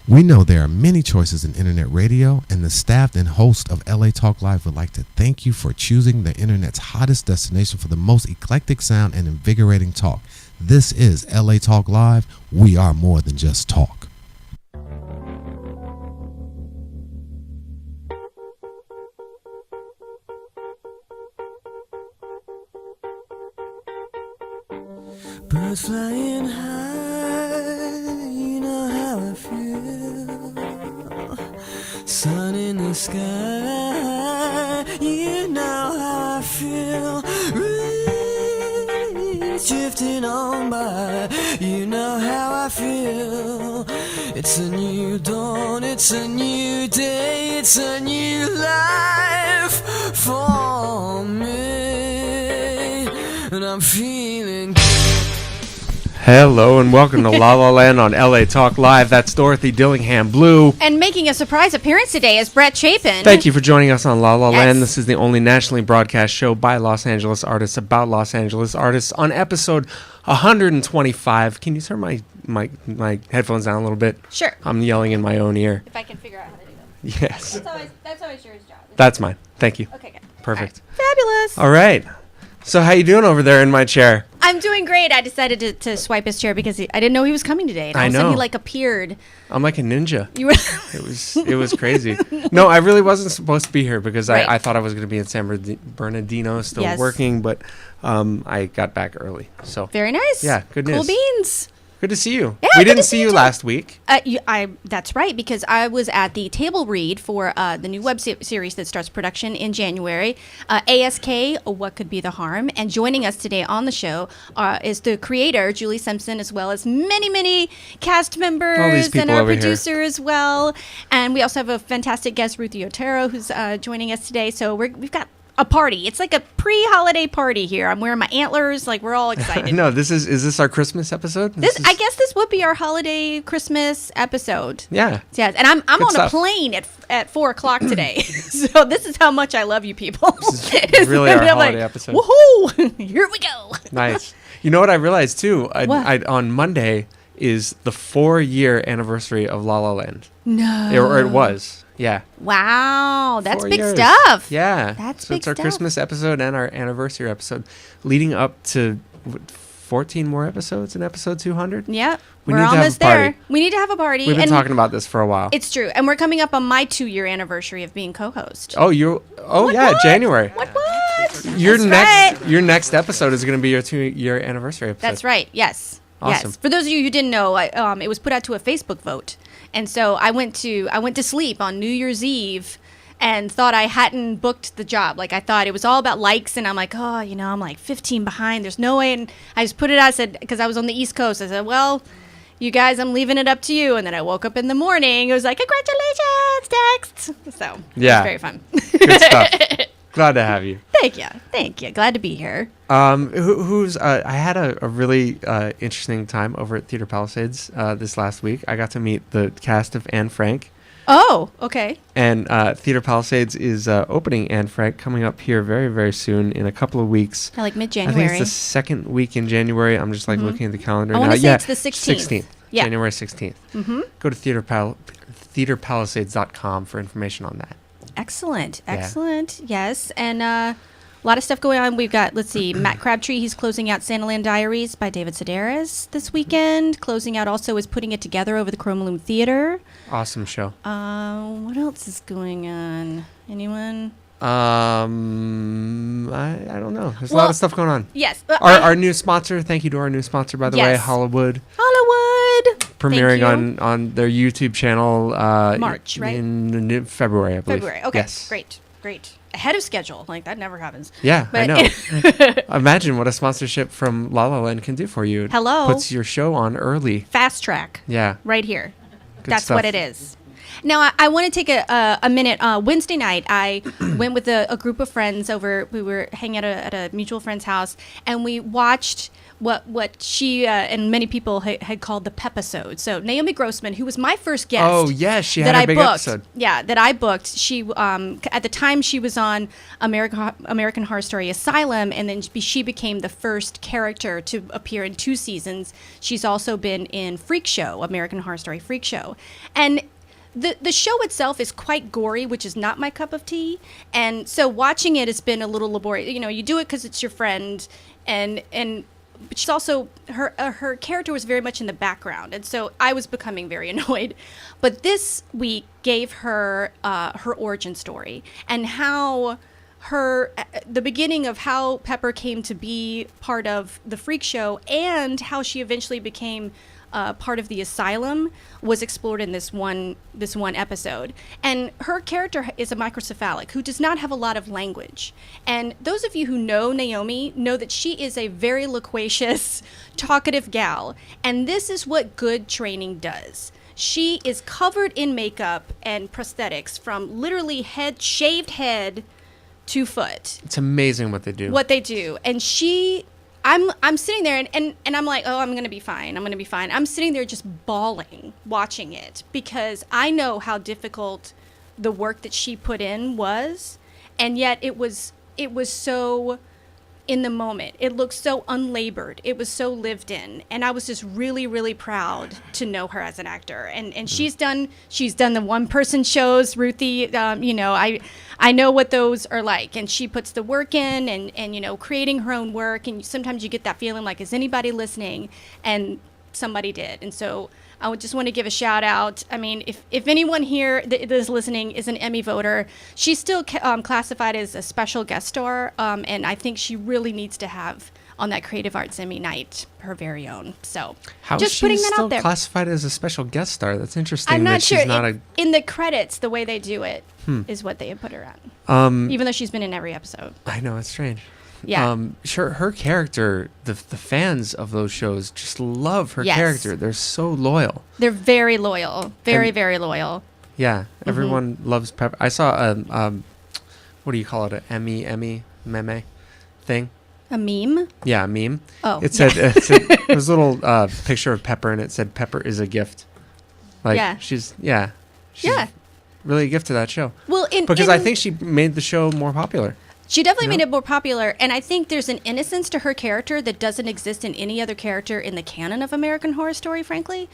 We know there are many choices in internet radio, and the staff and host of LA Talk Live would like to thank you for choosing the internet's hottest destination for the most eclectic sound and invigorating talk. This is LA Talk Live. We are more than just talk. Birds flying high, you know how I feel. Sun in the sky, you know how I feel. Breeze drifting on by, you know how I feel. It's a new dawn, it's a new day, it's a new life for me. And I'm feeling good. Hello and welcome to La La Land on LA Talk Live. That's Dorothy Dillingham, Blue. And making a surprise appearance today is Brett Chapin. Thank you for joining us on La La Yes. Land. This is the only nationally broadcast show by Los Angeles artists about Los Angeles artists. On episode 125, can you turn my headphones down a little bit? Sure. I'm yelling in my own ear. If I can figure out how to do that. Yes. That's always your job. That's mine. Thank you. Okay, good. Perfect. All right. Fabulous. All right. So how you doing over there in my chair? I'm doing great. I decided to swipe his chair because I didn't know he was coming today. And all I of a sudden know. he appeared. I'm like a ninja. You were It was crazy. No, I really wasn't supposed to be here because Right. I thought I was going to be in San Bernardino still Yes. working, but I got back early. So very nice. Yeah, good Cool news. beans. good to see you. Yeah, We good didn't to see see you you too. last week. That's right, because I was at the table read for the new web series that starts production in January, ASK, What Could Be the Harm? And joining us today on the show is the creator, Julie Simpson, as well as many, many cast members All these people and our over here. producer as well. And we also have a fantastic guest, Ruthie Otero, who's joining us today. So we've got a party. It's like a pre-holiday party here. I'm wearing my antlers. Like, we're all excited. No, is this our Christmas episode? I guess this would be our holiday Christmas episode. Yeah. Yes, and I'm Good on stuff. a plane at 4:00 today, so this is how much I love you people. This is really our I'm holiday episode. Woohoo! Here we go. Nice. You know what I realized too? What? On Monday is the 4-year anniversary of La La Land. No. Or it was. Yeah. Wow, that's 4 big years. stuff. Yeah. That's so big it's our stuff. Christmas episode and our anniversary episode leading up to 14 more episodes in episode 200. Yeah, We we're need to have almost a party. there. We need to have a party. We've been and talking about this for a while. It's true, and we're coming up on my 2-year anniversary of being co-host. What? January. What? Your That's next your next episode is going to be your 2-year anniversary episode. That's right. Yes. Awesome. Yes. For those of you who didn't know, it was put out to a Facebook vote, and so I went to sleep on New Year's Eve, and thought I hadn't booked the job. Like, I thought it was all about likes, and I'm like, oh, I'm like 15 behind. There's no way. And I just put it out. I said, because I was on the East Coast, I said, well, you guys, I'm leaving it up to you. And then I woke up in the morning. It was like, congratulations, text. So Yeah. it was very fun. Good stuff. Glad to have you. Thank you. Glad to be here. I had a really interesting time over at Theater Palisades this last week. I got to meet the cast of Anne Frank. Oh, okay. And Theater Palisades is opening Anne Frank coming up here very, very soon in a couple of weeks. Like I mid-January. think it's the second week in January. I'm just looking at the calendar I now. wanna say Yeah, it's the 16th. Yeah. January 16th. Mm-hmm. Go to theaterpalisades.com for information on that. Excellent. Yeah. Excellent. Yes. And a lot of stuff going on. We've got, let's see, Matt Crabtree. He's closing out Santaland Diaries by David Sedaris this weekend. Closing out also is Putting It Together over the Chrome Loom Theater. Awesome show. What else is going on? Anyone? I don't know. There's a lot of stuff going on. Yes. Our new sponsor. Thank you to our new sponsor, by the way, Yes. Hollywood. Premiering On their YouTube channel. March, right? In February, I believe. February. Okay. Yes. Great. Ahead of schedule. Like, that never happens. Yeah, I But- know. Imagine what a sponsorship from La La Land can do for you. Hello. Puts your show on early. Fast track. Yeah. Right here. Good That's stuff. what it is. Now, I want to take a minute. Wednesday night, I went with a group of friends over. We were hanging out at a mutual friend's house, and we watched what she and many people had called the Pep-isode. So Naomi Grossman, who was my first guest. Oh, yeah, she had that a big booked, episode. Yeah, that I booked. She at the time she was on American Horror Story Asylum, and then she became the first character to appear in 2 seasons. She's also been in Freak Show, American Horror Story Freak Show, and the show itself is quite gory, which is not my cup of tea. And so watching it has been a little laborious. You know, you do it because it's your friend, but she's also her character was very much in the background, and so I was becoming very annoyed. But this week gave her her origin story and how the beginning of how Pepper came to be part of the Freak Show and how she eventually became part of the asylum was explored in this one episode. And her character is a microcephalic who does not have a lot of language. And those of you who know Naomi know that she is a very loquacious, talkative gal. And this is what good training does. She is covered in makeup and prosthetics from literally shaved head to foot. It's amazing what they do. And I'm sitting there and I'm like, oh, I'm going to be fine. I'm sitting there just bawling watching it because I know how difficult the work that she put in was. And yet it was so in the moment. It looked so unlabored. It was so lived in. And I was just really, really proud to know her as an actor. And she's done the one-person shows, Ruthie. I know what those are like. And she puts the work in and creating her own work. And sometimes you get that feeling like, is anybody listening? And somebody did. And so I would just want to give a shout out. I mean, if anyone here that is listening is an Emmy voter, she's still classified as a special guest star, and I think she really needs to have on that Creative Arts Emmy night her very own. So how just is she putting that still out there. Classified as a special guest star? That's interesting. I'm not that sure. She's not in the credits, the way they do it is what they have put her at. Even though she's been in every episode. I know, it's strange. Yeah. Sure, her character, the fans of those shows just love her Yes. character. They're so loyal. They're very loyal. Very loyal. Yeah, everyone loves Pepper. I saw what do you call it? Emmy meme thing? A meme? Yeah, a meme. Oh, It said, it was a little picture of Pepper, and it said Pepper is a gift. Like Yeah. she's really a gift to that show. Well, Because I think she made the show more popular. she definitely No? made it more popular, and I think there's an innocence to her character that doesn't exist in any other character in the canon of American Horror Story, frankly.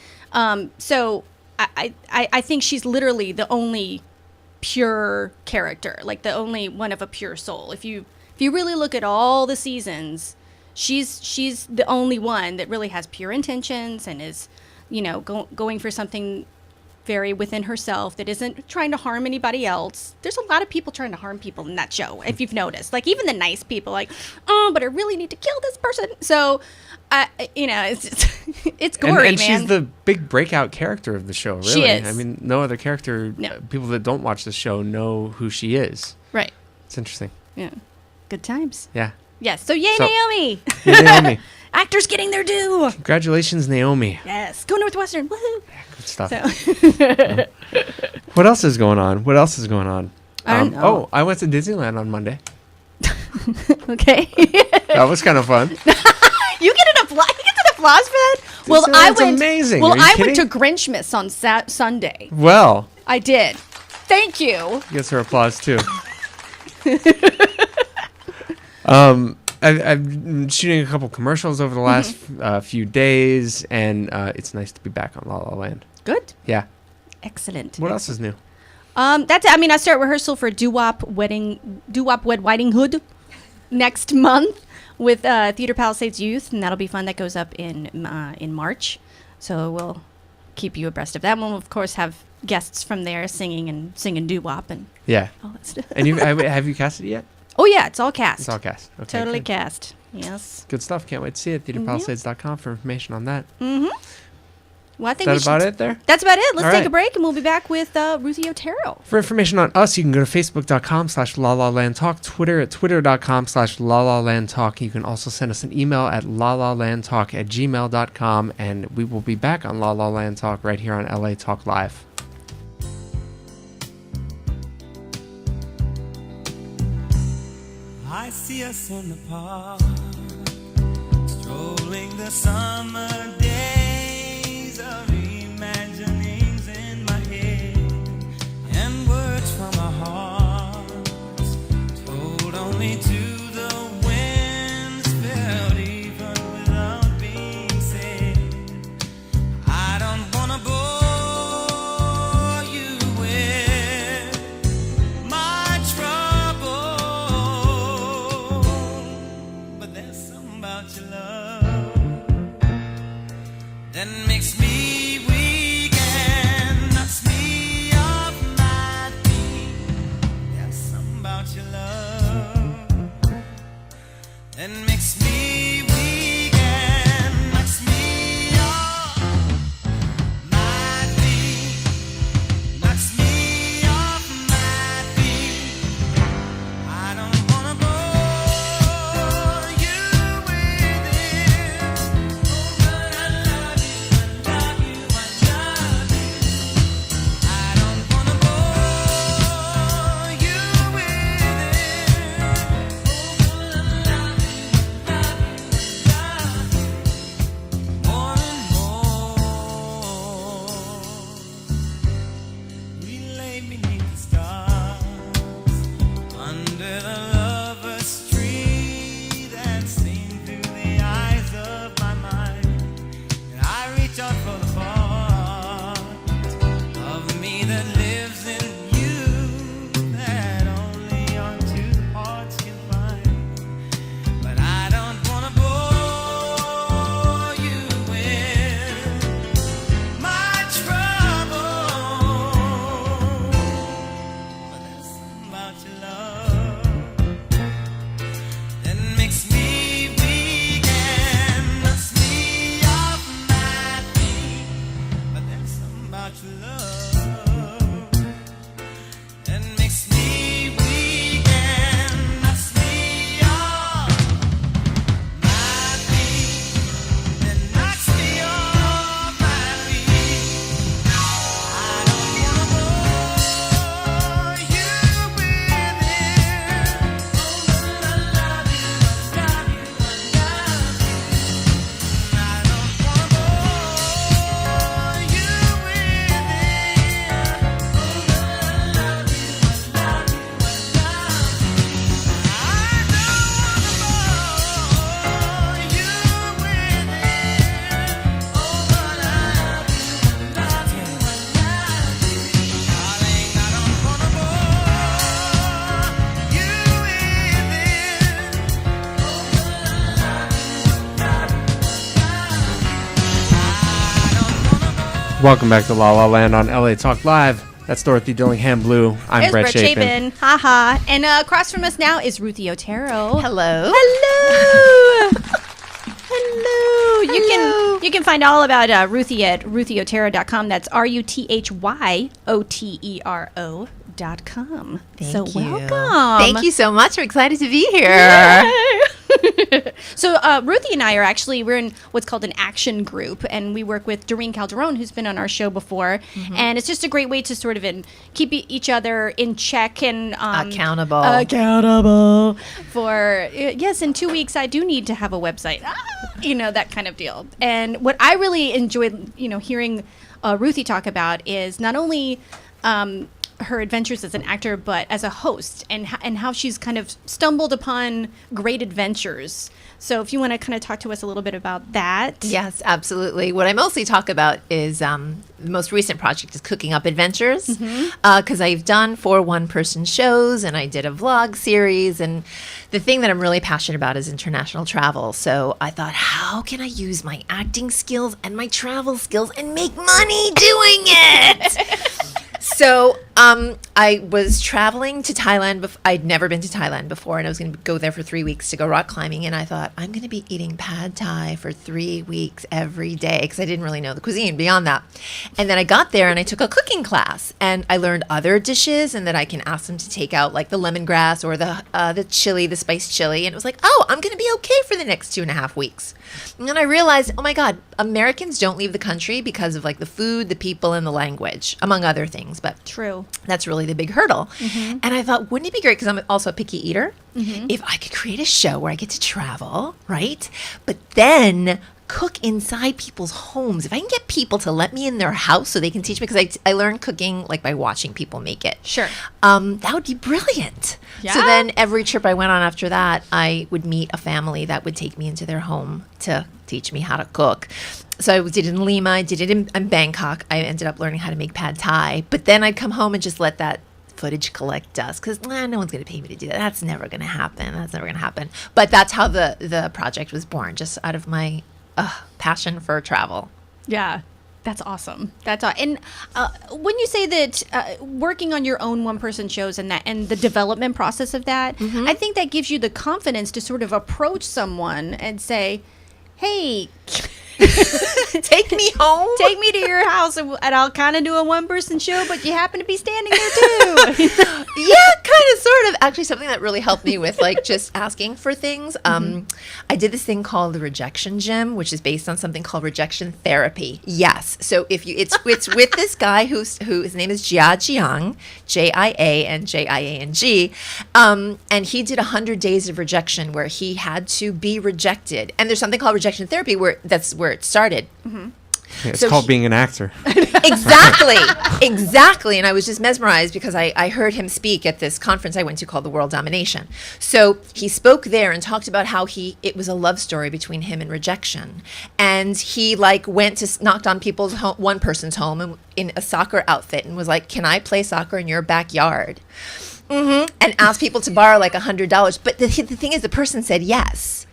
So I think she's literally the only pure character, like the only one of a pure soul. If you really look at all the seasons, she's the only one that really has pure intentions and is, going for something very within herself that isn't trying to harm anybody else. There's a lot of people trying to harm people in that show, if you've noticed. Like even the nice people, like, oh, but I really need to kill this person. So, it's gory, and man. she's the big breakout character of the show, really. She is. I mean, no other character, No. people that don't watch the show know who she is. Right. It's interesting. Yeah. Good times. Yeah. Yes. So yay, So- Naomi. Yeah, Naomi. Actors getting their due. Congratulations, Naomi. Yes. Go Northwestern. Woohoo. Good stuff. So What else is going on? I don't know. I went to Disneyland on Monday. okay. That was kind of fun. You get an applause. You get an applause for that. Well, Disneyland's amazing. Well, Are you I went kidding? to Grinchmas on Sunday. Well, I did. Thank you. gets her applause too. I've been shooting a couple commercials over the last few days, and it's nice to be back on La La Land. Good. Yeah. Excellent. What else is new? That's it. I mean, I start rehearsal for Doo Wop Wed Whiting Hood next month with Theater Palisades Youth, and that'll be fun. That goes up in March, so we'll keep you abreast of that. We'll of course have guests from there singing doo wop and Yeah. all that stuff. And have you casted it yet? Oh yeah, it's all cast. It's all cast. Okay, Totally good. cast. Yes. Good stuff. Can't wait to see it. TheaterPalisades.com for information on that. Well, I think Is that about it there? That's about it. Let's All take right. a break, and we'll be back with Ruthie Otero. For information on us, you can go to facebook.com/LaLaLandTalk, Twitter at twitter.com/LaLaLandTalk. You can also send us an email at lalalandtalk@gmail.com, and we will be back on La La Land Talk right here on LA Talk Live. I see us in the park, Rolling the summer days of imaginings in my head, and words from our hearts told only to the winds, felt even without being said. I don't wanna bore you with my trouble, but there's something about your love that makes me weak and knocks me off my feet. There's something about your love that makes me weak and knocks me off my feet. Knocks me off my feet. I don't wanna bore you with it. Oh, but I love you, I love you, I love you. I don't wanna bore you with it. Oh, but I love you, I love you, I love you. More and more, we lay beneath the stars, under the lover's tree that's seen through the eyes of my mind. And I reach out for the part of me that lives in you, that only our two hearts can find. But I don't wanna bore you with my trouble, but there's something about your love that makes me weak and knocks me off my feet. But there's something about your love that makes me weak and knocks me off my feet. That knocks me off my feet. I don't wanna bore you with it. Oh, but I love you, I love you, I love you. I don't wanna bore you with it. Oh, but I love you, I love you, I love you. I don't wanna bore you with it. Oh, but I love you, I love you, I love you. Darling, I don't wanna bore you with it. Welcome back to La La Land on LA Talk Live. That's Dorothy Dillingham Blue. I'm There's Brett Chapin. Chapin. Haha. And across from us now is Ruthie Otero. Hello. Hello. Hello. You can find all about Ruthie at ruthieotero.com. That's RUTHYOTERO.com. So Thank you. welcome. Thank you so much. I'm excited to be here. Yay. So Ruthie and I we're in what's called an action group, and we work with Doreen Calderon, who's been on our show before, and it's just a great way to sort of keep each other in check and accountable for yes. In 2 weeks, I do need to have a website, that kind of deal. And what I really enjoyed, hearing Ruthie talk about is not only her adventures as an actor, but as a host, and how she's kind of stumbled upon great adventures. So if you want to kind of talk to us a little bit about that. Yes, absolutely. What I mostly talk about is the most recent project is Cooking Up Adventures, because I've done 4 one-person shows, and I did a vlog series, and the thing that I'm really passionate about is international travel. So I thought, how can I use my acting skills and my travel skills and make money doing it? So I was traveling to Thailand. I'd never been to Thailand before, and I was going to go there for 3 weeks to go rock climbing. And I thought, I'm going to be eating pad thai for 3 weeks every day, because I didn't really know the cuisine beyond that. And then I got there and I took a cooking class, and I learned other dishes, and that I can ask them to take out like the lemongrass or the chili, the spiced chili. And it was like, oh, I'm going to be okay for the next 2.5 weeks. And then I realized, oh my God, Americans don't leave the country because of like the food, the people, and the language, among other things. But true. That's really the big hurdle. And I thought, wouldn't it be great, because I'm also a picky eater, if I could create a show where I get to travel, right? But then cook inside people's homes. If I can get people to let me in their house so they can teach me, because I learned cooking like by watching people make it. Sure. That would be brilliant. Yeah. So then every trip I went on after that, I would meet a family that would take me into their home to teach me how to cook. So I did it in Lima, I did it in Bangkok. I ended up learning how to make pad thai. But then I'd come home and just let that footage collect dust, because no one's going to pay me to do that. That's never going to happen. But that's how the project was born, just out of my passion for travel. Yeah, that's awesome. And when you say that working on your own one-person shows and the development process of that, I think that gives you the confidence to sort of approach someone and say, "Hey, take me home. Take me to your house, and I'll kind of do a one-person show, but you happen to be standing there too." Yeah, kind of, sort of. Actually, something that really helped me with like just asking for things. I did this thing called the Rejection Gym, which is based on something called rejection therapy. Yes. So if you, it's with this guy who his name is Jia Jiang, Jianjiang, and he did 100 days of rejection where he had to be rejected. And there's something called rejection therapy that's where it started. Yeah, it's called being an actor. Exactly. And I was just mesmerized because I heard him speak at this conference I went to called the World Domination. So he spoke there and talked about how it was a love story between him and rejection. And he knocked on one person's home in a soccer outfit and was like, "Can I play soccer in your backyard?" And asked people to borrow like $100. But the thing is, the person said yes.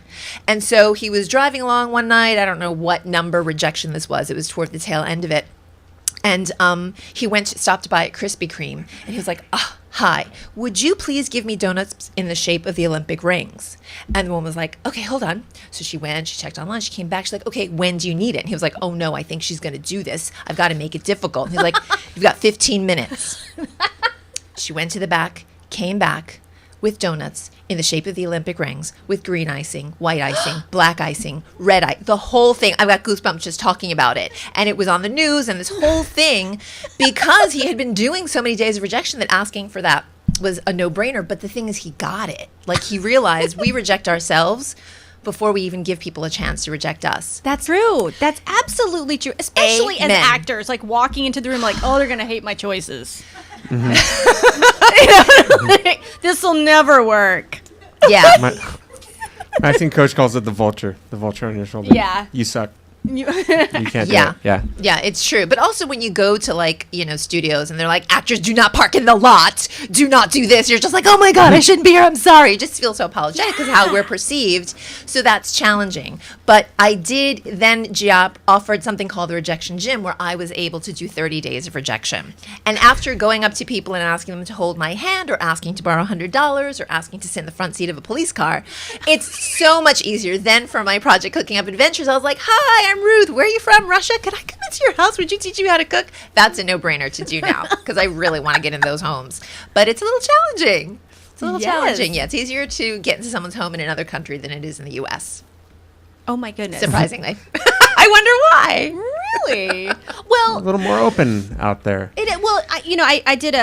And so he was driving along one night. I don't know what number rejection this was. It was toward the tail end of it. And he stopped by at Krispy Kreme. And he was like, "Hi, would you please give me donuts in the shape of the Olympic rings?" And the woman was like, "Okay, hold on." So she went, she checked online, she came back. She's like, "Okay, when do you need it?" And he was like, "Oh no, I think she's going to do this. I've got to make it difficult." And he's like, "You've got 15 minutes. She went to the back, came back with donuts in the shape of the Olympic rings, with green icing, white icing, black icing, red icing, the whole thing. I've got goosebumps just talking about it. And it was on the news and this whole thing, because he had been doing so many days of rejection that asking for that was a no-brainer. But the thing is, he got it. Like, he realized we reject ourselves before we even give people a chance to reject us. That's true. That's absolutely true. Especially Amen. as actors, like walking into the room like, "Oh, they're going to hate my choices. This will never work." Yeah. My acting coach calls it the vulture on your shoulder. Yeah. You suck. You can't do Yeah. it. Yeah. Yeah, it's true. But also when you go to studios and they're like, "Actors do not park in the lot. Do not do this." You're just like, "Oh my God, I shouldn't be here. I'm sorry." You just feel so apologetic because how we're perceived. So that's challenging. But I did then, Gia offered something called the Rejection Gym, where I was able to do 30 days of rejection. And after going up to people and asking them to hold my hand, or asking to borrow $100, or asking to sit in the front seat of a police car, it's so much easier. Then for my project Cooking Up Adventures, I was like, "Hi, I'm Ruth. Where are you from? Russia? Could I come into your house? Would you teach me how to cook?" That's a no-brainer to do now, because I really want to get in those homes. But it's a little challenging. Challenging. Yeah, it's easier to get into someone's home in another country than it is in the U.S. Oh my goodness. Surprisingly. I wonder why. Really? A Well, little more open out there. I did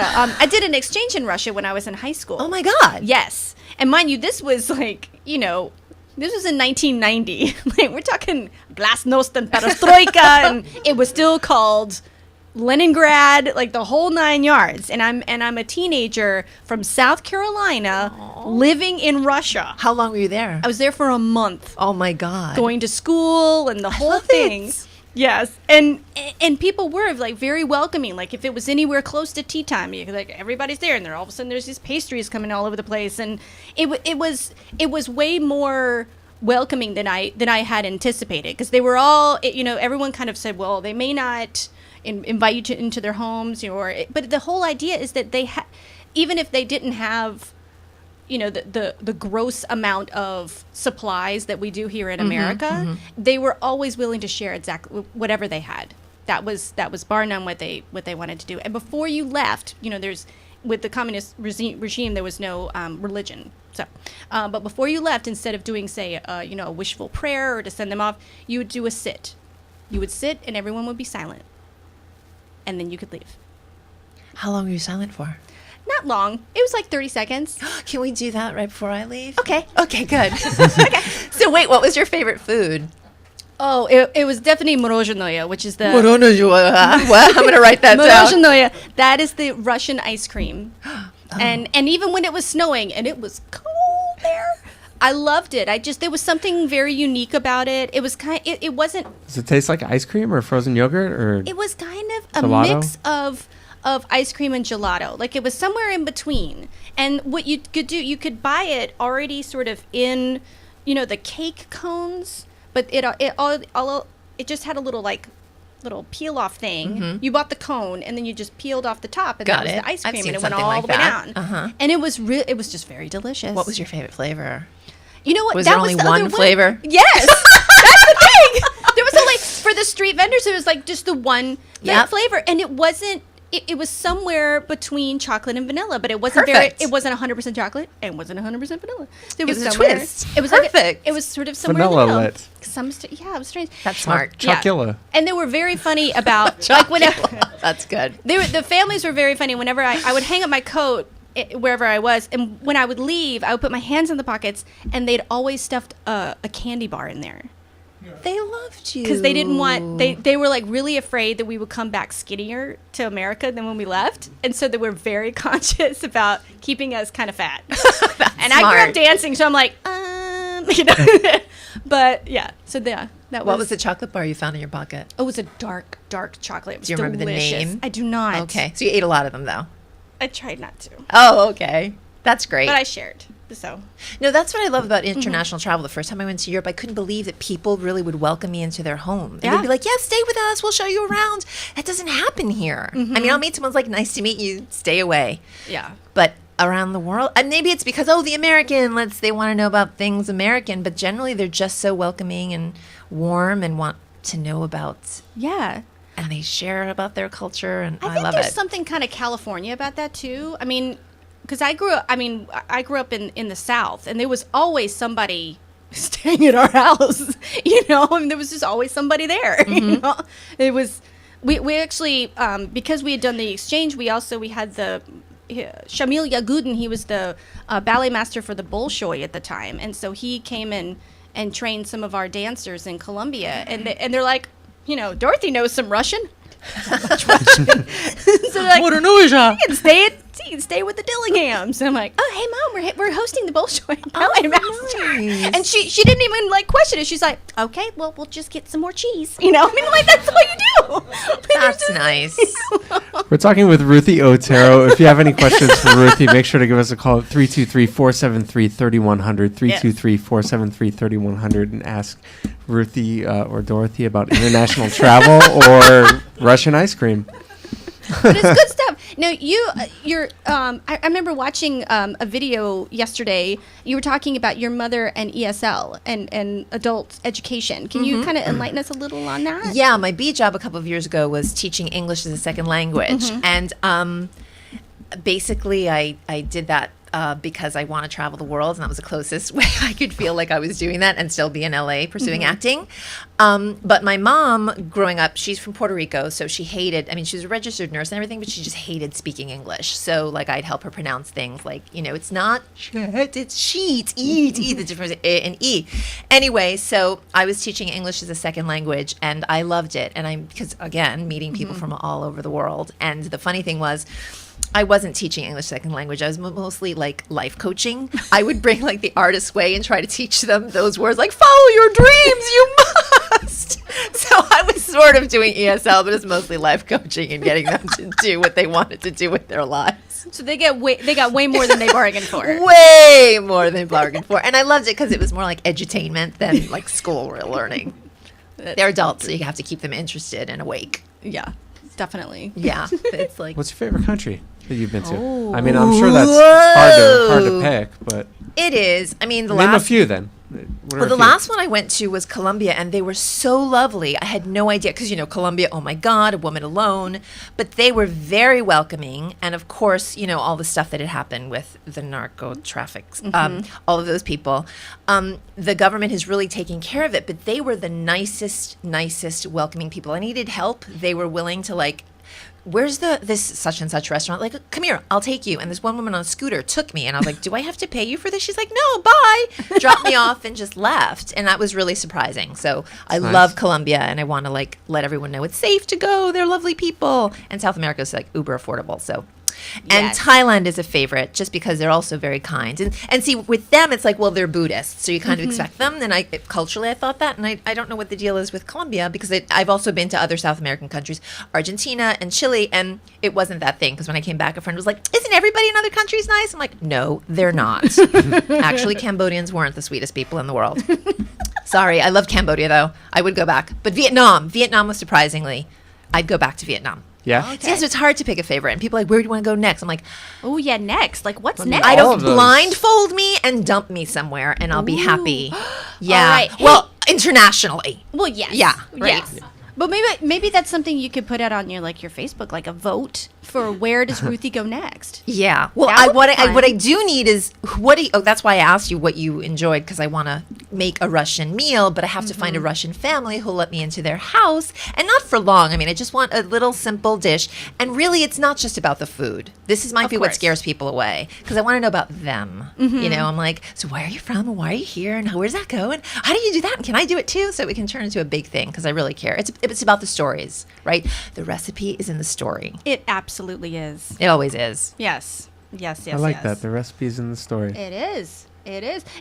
an exchange in Russia when I was in high school. Oh my God. Yes. And mind you, this was this was in 1990. Like, we're talking glasnost and perestroika, and it was still called Leningrad, like the whole 9 yards. And I'm a teenager from South Carolina living in Russia. How long were you there? I was there for a month, Oh my God. going to school and the whole love thing. it. Yes, and people were like very welcoming. Like, if it was anywhere close to tea time, everybody's there, and all of a sudden there's these pastries coming all over the place, and it was way more welcoming than I had anticipated, because they were all everyone kind of said, well, they may not invite you into their homes, but the whole idea is that they even if they didn't have the gross amount of supplies that we do here in America, they were always willing to share exactly whatever they had. That was bar none what they wanted to do. And before you left, with the communist regime, there was no religion. So, but before you left, instead of doing, say, a wishful prayer or to send them off, you would do a sit. You would sit, and everyone would be silent, and then you could leave. How long were you silent for? Not long. It was like 30 seconds. Can we do that right before I leave? Okay. Okay, good. Okay. So wait, what was your favorite food? Oh, it was definitely morožnoye, which is the... Well, I'm going to write that down. Morožnoye. That is the Russian ice cream. And even when it was snowing and it was cold there, I loved it. There was something very unique about it. It was it wasn't... Does it taste like ice cream or frozen yogurt or... It was kind of a gelato? mix of ice cream and gelato. Like it was somewhere in between. And what you could do, you could buy it already sort of in, the cake cones, but it just had a little peel off thing. Mm-hmm. You bought the cone and then you just peeled off the top and that was the ice cream and it went all the way down. Uh-huh. And it was just very delicious. What was your favorite flavor? You know what? Was there only one flavor? Yes. That's the thing. There was only, for the street vendors, it was like just the one flavor. And it wasn't, it was somewhere between chocolate and vanilla, but it wasn't it wasn't 100% chocolate and it wasn't 100% vanilla. It was a twist. It was perfect. It was sort of somewhere vanilla in the middle. lit. It was strange. That's smart. Chocula. And they were very funny about That's good. The families were very funny. Whenever I would hang up my coat wherever I was, and when I would leave, I would put my hands in the pockets, and they'd always stuffed a candy bar in there. They loved you because they didn't want they were like really afraid that we would come back skinnier to America than when we left, and so they were very conscious about keeping us kind of fat. And smart. I grew up dancing, so I'm like, but yeah. So that was. What was the chocolate bar you found in your pocket? Oh, it was a dark chocolate. It was Do you remember delicious. the name? I do not. Okay, so you ate a lot of them though. I tried not to. Oh, okay. That's great. But I shared. So no, that's what I love about international travel. The first time I went to Europe, I couldn't believe that people really would welcome me into their home. And they'd be like, "Yeah, stay with us. We'll show you around." That doesn't happen here. I mean, I'll meet someone's like, "Nice to meet you. Stay away." Yeah. But around the world, and maybe it's because the American, they want to know about things American, but generally they're just so welcoming and warm and want to know about. Yeah. And they share about their culture, and I love it. I think there's something kind of California about that too. I mean, because I grew up in the South, and there was always somebody staying at our house, and there was just always somebody there. It was, we actually, because we had done the exchange, we had the Shamil Yagudin, he was the ballet master for the Bolshoi at the time, and so he came in and trained some of our dancers in Colombia, and they're like, Dorothy knows some Russian. So they're like, you can stay with the Dillinghams. And I'm like, oh, hey, Mom, we're hosting the Bolshoi ballet master. Nice. And she didn't even question it. She's like, okay, well, we'll just get some more cheese. That's all you do. That's nice. We're talking with Ruthie Otero. If you have any questions for Ruthie, make sure to give us a call at 323-473-3100, 323-473-3100, and ask Ruthie or Dorothy about international travel or Russian ice cream. But it's good stuff. Now, I remember watching a video yesterday. You were talking about your mother and ESL and adult education. Can you kind of enlighten us a little on that? Yeah, my B job a couple of years ago was teaching English as a second language. And basically I did that because I want to travel the world, and that was the closest way I could feel like I was doing that and still be in LA pursuing acting. But my mom, growing up, she's from Puerto Rico, so she hated, she was a registered nurse and everything, but she just hated speaking English. So, I'd help her pronounce things like, it's not shit, it's sheet, eat, the difference in E. Anyway, so I was teaching English as a second language, and I loved it. And because, again, meeting people from all over the world. And the funny thing was, I wasn't teaching English second language. I was mostly life coaching. I would bring the artist's way and try to teach them those words follow your dreams, you must. So I was sort of doing ESL, but it's mostly life coaching and getting them to do what they wanted to do with their lives. So they got way more than they bargained for. Way more than bargained for. And I loved it because it was more like edutainment than school learning. They're adults, so you have to keep them interested and awake. Yeah, definitely. Yeah. It's What's your favorite country that you've been to? I'm sure that's hard to pick, but it is. Name a few then. Well, the last one I went to was Colombia, and they were so lovely. I had no idea, because, Colombia, oh my God, a woman alone. But they were very welcoming. And of course, all the stuff that had happened with the narco traffics, all of those people. The government has really taken care of it, but they were the nicest welcoming people. I needed help. They were willing to where's this such and such restaurant? Like, come here, I'll take you. And this one woman on a scooter took me, and I was like, do I have to pay you for this? She's like, no, bye. Dropped me off and just left. And that was really surprising. So I love Colombia, and I want to like let everyone know it's safe to go. They're lovely people. And South America is like uber affordable. So. And Thailand is a favorite just because they're also very kind. And see, with them, it's like, well, they're Buddhists, so you kind of expect them. And culturally, I thought that. And I don't know what the deal is with Colombia because I've also been to other South American countries, Argentina and Chile, and it wasn't that thing. Because when I came back, a friend was like, isn't everybody in other countries nice? I'm like, no, they're not. Actually, Cambodians weren't the sweetest people in the world. Sorry, I love Cambodia, though. I would go back. But Vietnam was surprisingly, I'd go back to Vietnam. Yeah. Okay. Yeah, so it's hard to pick a favorite. And people are like, where do you want to go next? I'm like, oh, yeah, next. Like, what's next? I don't blindfold me and dump me somewhere, and I'll be happy. Yeah. All right. Well, internationally. Well, yes. Yeah. Right. Yes. But maybe that's something you could put out on your Facebook, like a vote for where does Ruthie go next. Yeah. Well, what I do need is that's why I asked you what you enjoyed, because I want to make a Russian meal, but I have to find a Russian family who'll let me into their house, and not for long. I mean, I just want a little simple dish, and really, it's not just about the food. This might be what scares people away, because I want to know about them. You know, I'm like, so where are you from, and why are you here, and where's that go, and how do you do that, and can I do it too, so we can turn into a big thing, because I really care. It's about the stories, right? The recipe is in the story. It absolutely is. It always is. Yes. Yes. I like that. The recipe's in the story. It is.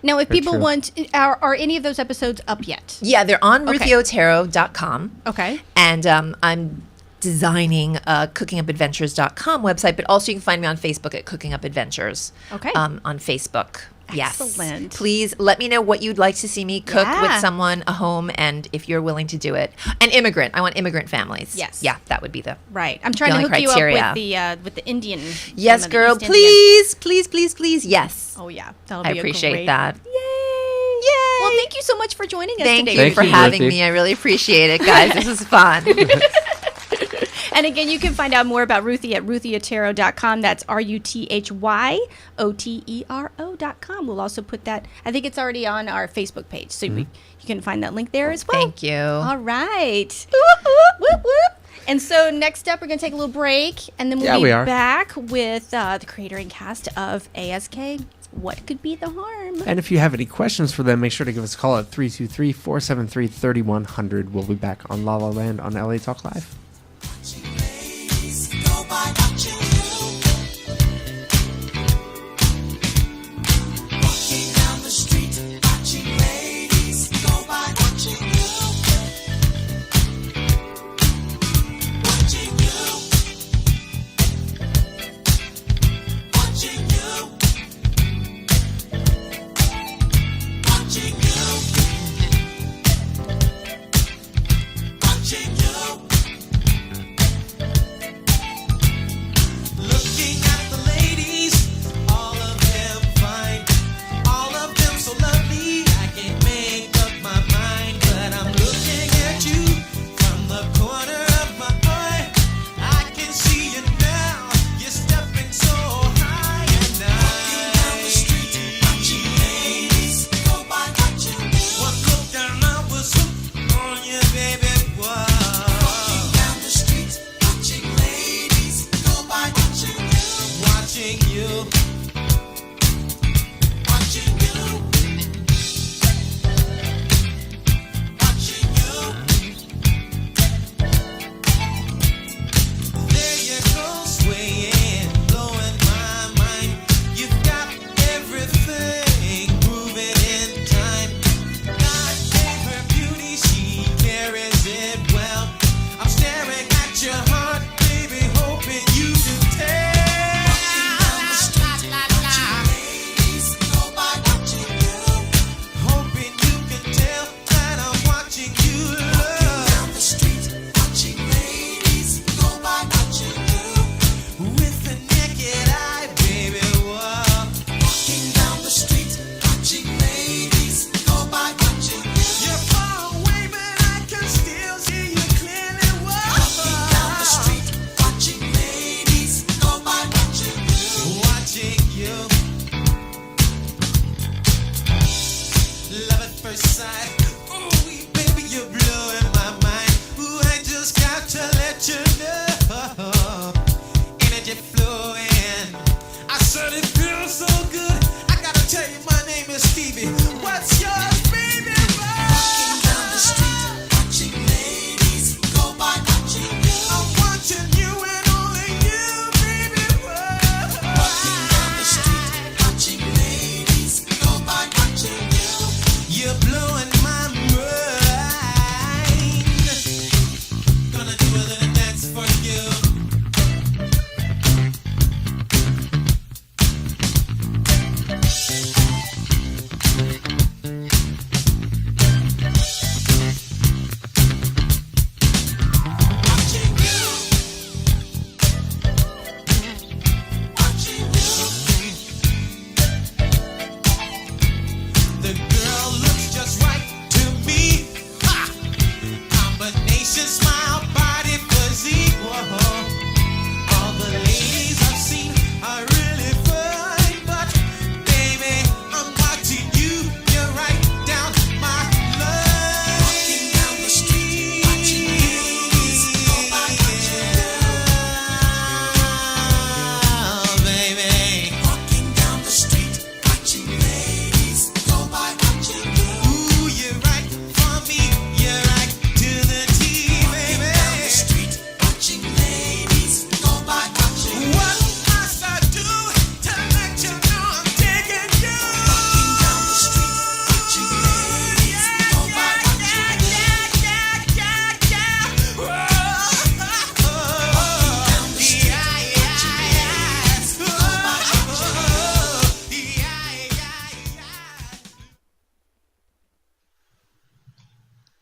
Now, if people want, are any of those episodes up yet? Yeah, they're on ruthieotero.com. Okay. And I'm designing a cookingupadventures.com website, but also you can find me on Facebook at Cooking Up Adventures. Okay. On Facebook. Excellent. Yes. Please let me know what you'd like to see me cook with someone, a home, and if you're willing to do it. An immigrant. I want immigrant families. Yes. Yeah, that would be the right. I'm trying to hook criteria. you up with the Indian. Yes, girl. Please. Yes. Oh yeah. I appreciate that. Yay! Well, thank you so much for joining us today. Thank you for having me. I really appreciate it, guys. This was fun. And again, you can find out more about Ruthie at ruthieotero.com. That's RUTHYOTERO.com. We'll also put that, I think it's already on our Facebook page. So you can find that link there as well. Thank you. All right. Whoop, whoop. And so next up, we're going to take a little break. And then we'll be back with the creator and cast of ASK. What could be the harm? And if you have any questions for them, make sure to give us a call at 323-473-3100. We'll be back on La La Land on LA Talk Live.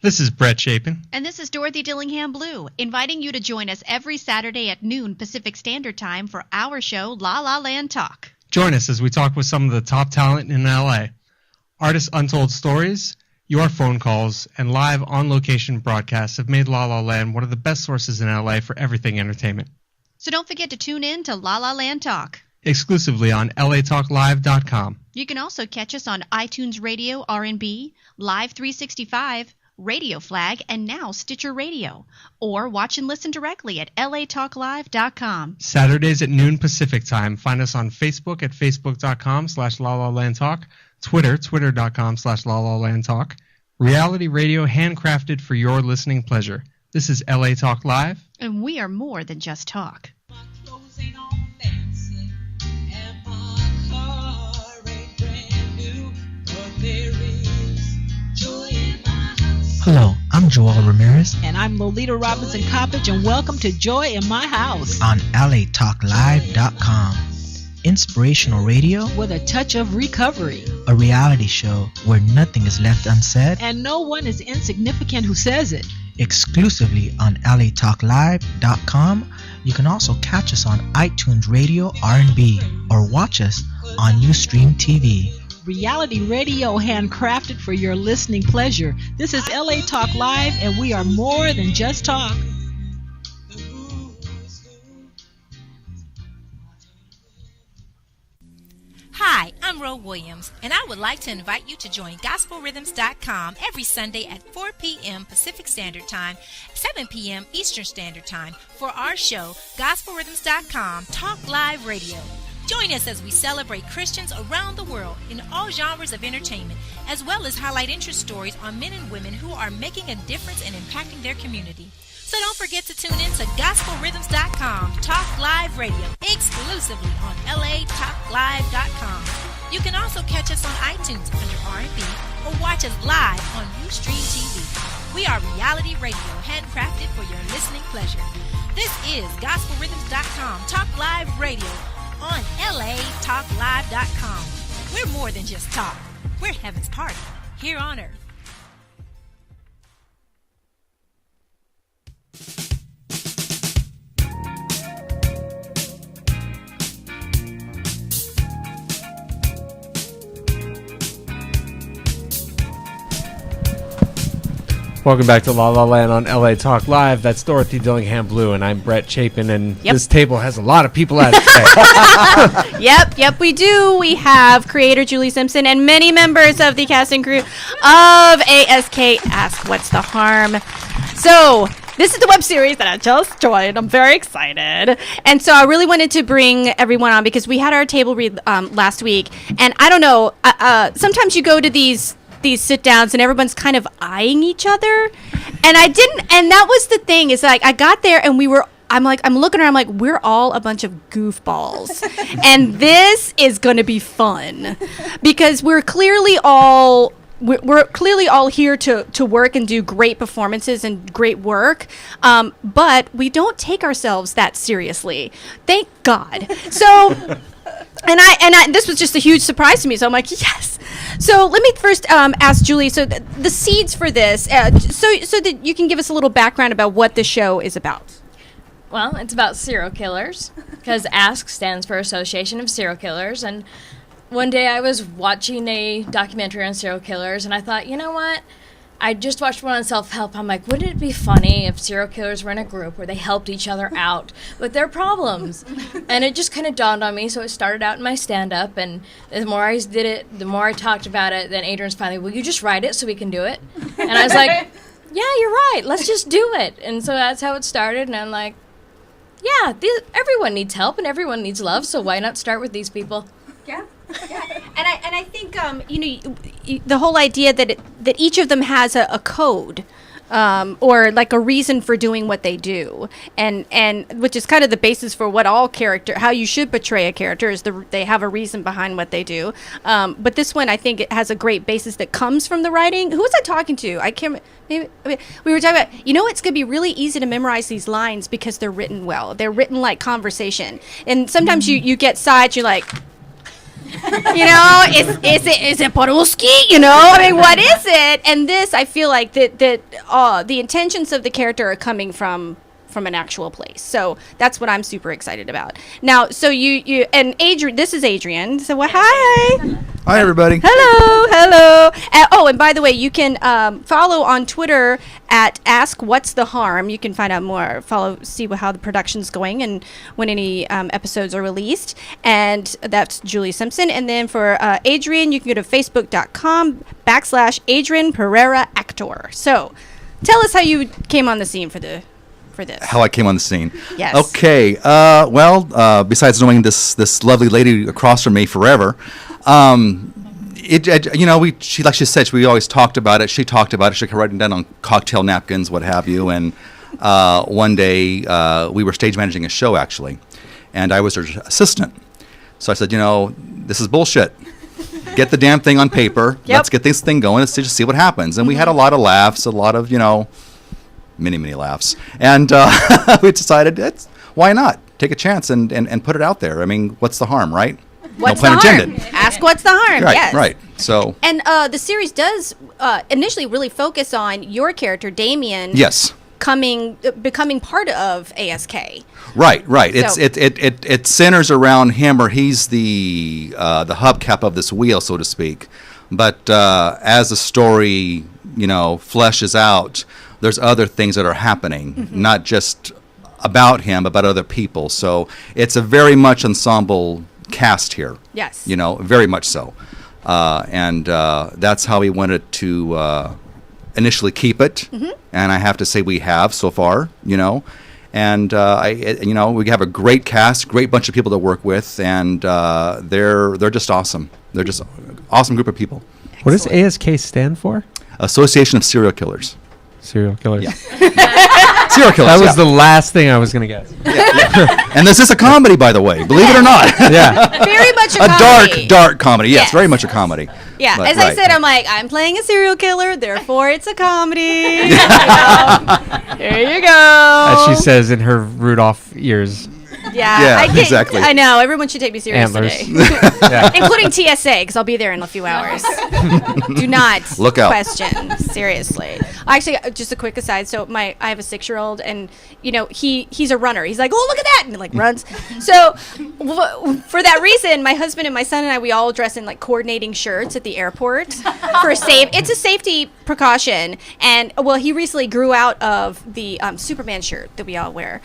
This is Brett Chapin. And this is Dorothy Dillingham Blue, inviting you to join us every Saturday at noon Pacific Standard Time for our show, La La Land Talk. Join us as we talk with some of the top talent in LA. Artists' untold stories, your phone calls, and live on-location broadcasts have made La La Land one of the best sources in LA for everything entertainment. So don't forget to tune in to La La Land Talk. Exclusively on latalklive.com. You can also catch us on iTunes Radio, R&B, Live 365, Radio Flag, and now Stitcher Radio. Or watch and listen directly at latalklive.com. Saturdays at noon Pacific Time. Find us on Facebook at facebook.com/LaLaLandTalk, Twitter, twitter.com/LaLaLandTalk. Reality radio handcrafted for your listening pleasure. This is LA Talk Live. And we are more than just talk. Hello, I'm Joel Ramirez. And I'm Lolita Robinson Coppage, and welcome to Joy in My House on latalklive.com. Inspirational radio with a touch of recovery. A reality show where nothing is left unsaid. And no one is insignificant who says it. Exclusively on latalklive.com. You can also catch us on iTunes Radio R&B or watch us on Ustream TV. Reality radio handcrafted for your listening pleasure. This is LA Talk Live, and we are more than just talk. Hi, I'm Ro Williams, and I would like to invite you to join GospelRhythms.com every Sunday at 4 p.m. Pacific Standard Time, 7 p.m. Eastern Standard Time for our show, GospelRhythms.com Talk Live Radio. Join us as we celebrate Christians around the world in all genres of entertainment, as well as highlight interest stories on men and women who are making a difference and impacting their community. So don't forget to tune in to GospelRhythms.com Talk Live Radio, exclusively on latalklive.com. You can also catch us on iTunes under R&B or watch us live on Ustream TV. We are reality radio, handcrafted for your listening pleasure. This is GospelRhythms.com Talk Live Radio on latalklive.com. We're more than just talk. We're heaven's party here on earth. Welcome back to La La Land on LA Talk Live. That's Dorothy Dillingham Blue, and I'm Brett Chapin, and this table has a lot of people at it today. Yep, we do. We have creator Julie Simpson and many members of the casting crew of ASK Ask What's the Harm. So, this is the web series that I just joined. I'm very excited. And so I really wanted to bring everyone on because we had our table read last week. And I don't know, sometimes you go to these sit downs and everyone's kind of eyeing each other, and I didn't, and that was the thing, is like I got there and I'm looking around, I'm like, we're all a bunch of goofballs and this is going to be fun because we're clearly all here to work and do great performances and great work, but we don't take ourselves that seriously, thank God. So and I this was just a huge surprise to me, so I'm like, yes. So let me first ask Julie, so the seeds for this, so that you can give us a little background about what the show is about. Well, it's about serial killers, because ASK stands for Association of Serial Killers, and one day I was watching a documentary on serial killers, and I thought, you know what? I just watched one on self-help. I'm like, wouldn't it be funny if serial killers were in a group where they helped each other out with their problems? And it just kind of dawned on me, so it started out in my stand-up, and the more I did it, the more I talked about it, then Adrian's finally, will you just write it so we can do it? And I was like, yeah, you're right, let's just do it. And so that's how it started, and I'm like, yeah, everyone needs help and everyone needs love, so why not start with these people? Yeah. And I think the whole idea that each of them has a code, or like a reason for doing what they do, and which is kind of the basis for what how you should portray a character is they have a reason behind what they do. But this one, I think it has a great basis that comes from the writing. Who was I talking to? I can't. Maybe we were talking about. It's going to be really easy to memorize these lines because they're written well. They're written like conversation, and sometimes you get sides. You're like. Is it Podolsky? What is it? And this, I feel like that the intentions of the character are coming from an actual place. So that's what I'm super excited about. Now, so you and Adrian, this is Adrian. So hi. Hi, everybody. Hello. And by the way, you can follow on Twitter at Ask What's the Harm. You can find out more, see how the production's going and when any episodes are released. And that's Julie Simpson. And then for Adrian, you can go to facebook.com/Adrian Pereira Actor. So tell us how you came on the scene for this. How I came on the scene. Yes. Okay. Besides knowing this lovely lady across from me forever, she like she said, we always talked about it. She talked about it. She kept writing down on cocktail napkins, what have you. And one day we were stage managing a show actually, and I was her assistant. So I said, this is bullshit. Get the damn thing on paper. Yep. Let's get this thing going. Let's just see what happens. And we had a lot of laughs, a lot of many laughs, and we decided why not take a chance and put it out there. I mean, what's the harm, right? What's no pun the harm? intended. Ask what's the harm. Right, yes. right. So and the series does initially really focus on your character Damien. Yes. Becoming part of ASK. Right. So It centers around him, or he's the hubcap of this wheel, so to speak. But as the story fleshes out, there's other things that are happening, not just about him, but about other people. So it's a very much ensemble cast here. Yes. Very much so. And that's how we wanted to initially keep it. And I have to say we have so far, And, we have a great cast, great bunch of people to work with, and they're just awesome. They're just an awesome group of people. What does ASK stand for? Association of Serial Killers. Serial killers. Yeah. Serial killers. That was the last thing I was going to guess. Yeah. And this is a comedy, by the way. Believe it or not. Yeah. Very much a comedy. dark comedy. Yes, very much a comedy. Yeah. But, As I said, I'm playing a serial killer, therefore it's a comedy. There you go. As she says in her Rudolph ears. Yeah, exactly. I know. Everyone should take me serious today, including TSA, because I'll be there in a few hours. Do not look out. Question seriously. Actually, just a quick aside. So I have a 6-year-old, and he's a runner. He's like, oh, look at that, and like runs. So for that reason, my husband and my son and I, we all dress in like coordinating shirts at the airport It's a safety precaution. And he recently grew out of the Superman shirt that we all wear.